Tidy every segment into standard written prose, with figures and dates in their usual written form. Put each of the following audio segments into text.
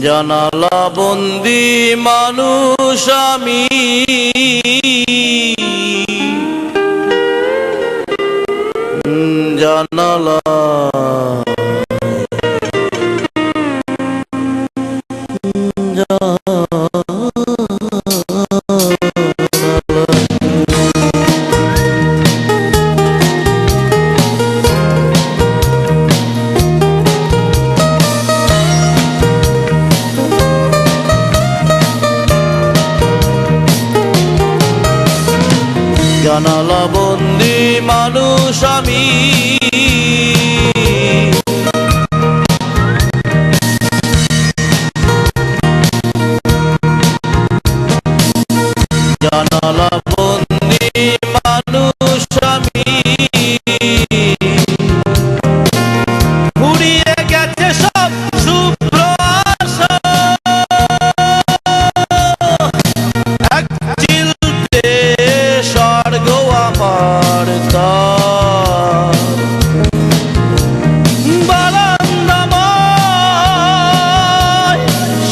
জানালা বন্দি মানুষ আমি, জানালা জানালা বন্দি মানুষ আমি, জানালা বন্দি মানুষ আমি, ফুরিয়ে গেছে সব শুভ্র আশা, এক চিলতে স্বর্গ আমার বারান্দাময়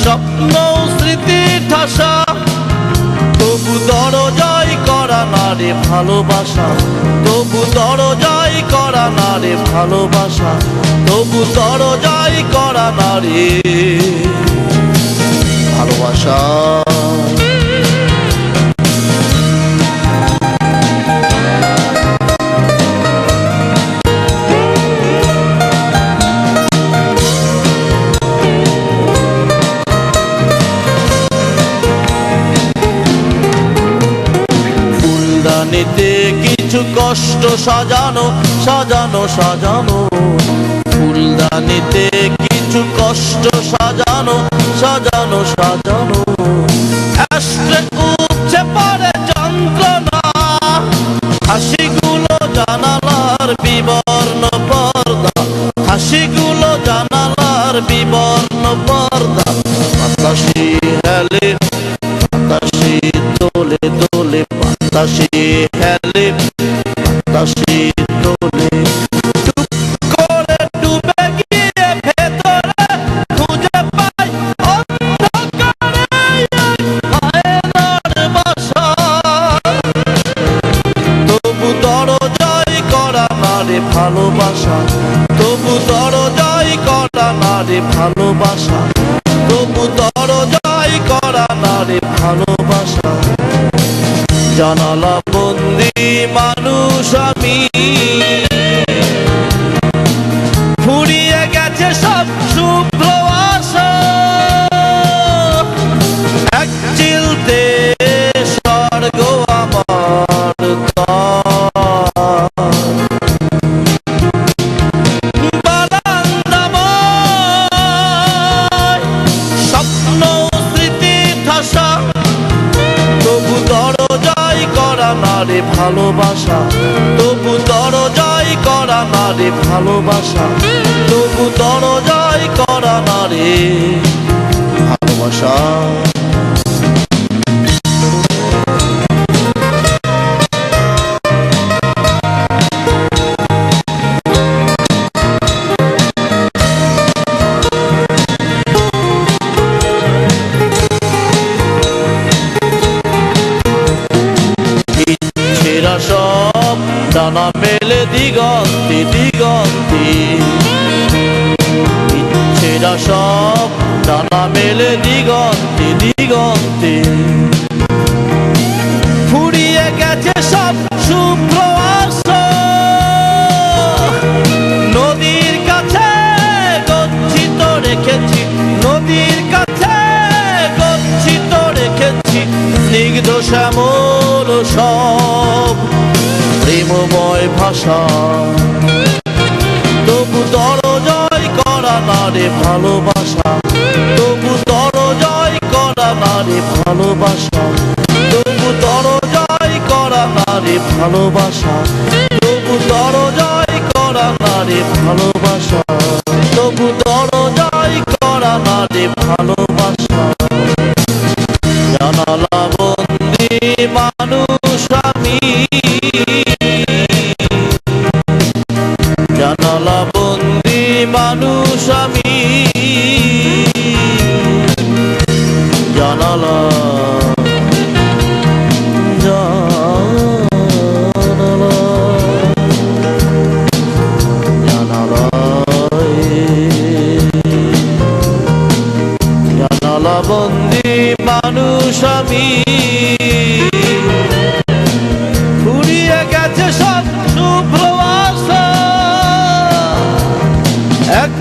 স্বপ্ন স্মৃতি ঠাসা, তবু দরজাই করা না রে ভালোবাসা, তবু দরজাই করা না রে ভালোবাসা, তবু দরজাই করা না রে ভালোবাসা। ফুলদানিতে কিছু কষ্ট সাজানো সাজানো সাজানো, ফুলদানিতে কিছু কষ্ট সাজানো সাজানো সাজানো, আশ্রে উঠছে পরে যন্ত্রণা, হাসিগুলো জানালার বিবর্ণ পর্দা, হাসিগুলো জানালার বিবর্ণ পর্দা, বাতাসে হেলে বাতাসে দোলে দোলে, বাতাসে হেলে বাতাসে দোলে, চুপ করে ডুবে গিয়ে ভেতরে খুঁজে পাই অন্ধকারে আয়নার বাসা, তবু দরজাই করা না রে ভালোবাসা, তবু দরজাই করা না রে ভালোবাসা, তবু দরজাই করা না রে ভালোবাসা। জানালা বন্দি মানুষ আমি, ফুরিয়ে গেছে সব শুভ্র আশা, এক চিলতে স্বর্গ আমার বারান্দাময় স্বপ্ন স্মৃতি ঠাসা, তবু দরজাই করা না রে ভালোবাসা, তবু দরজাই করা না রে ভালোবাসা, তবু দরজাই করা না রে ভালোবাসা। সব ডানা মেলে দিগন্তে দিগন্তে, ইচ্ছেরা সব ডানা মেলে দিগন্তে দিগন্তে, ফুরিয়ে গেছে সব শুভ্র আশা, নদীর কাছে গচ্ছিত রেখেছি, নদীর কাছে গচ্ছিত রেখেছি, স্নিগ্ধ শ্যামল সব প্রেমময় ভাষা, তবু দরজাই করা না রে ভালোবাসা, তবু দরজাই করা না রে ভালোবাসা, তবু দরজাই করা না রে ভালোবাসা, তবু দরজাই করা না রে ভালোবাসা, তবু দরজাই করা না রে ভালোবাসা। জানালা বন্দি মানুষ আমি, জানালা বন্দি মানুষ আমি, জানালা জানালা বন্দি মানুষ আমি, ফুরিয়ে গেছে সব শুভ্র আশা। এক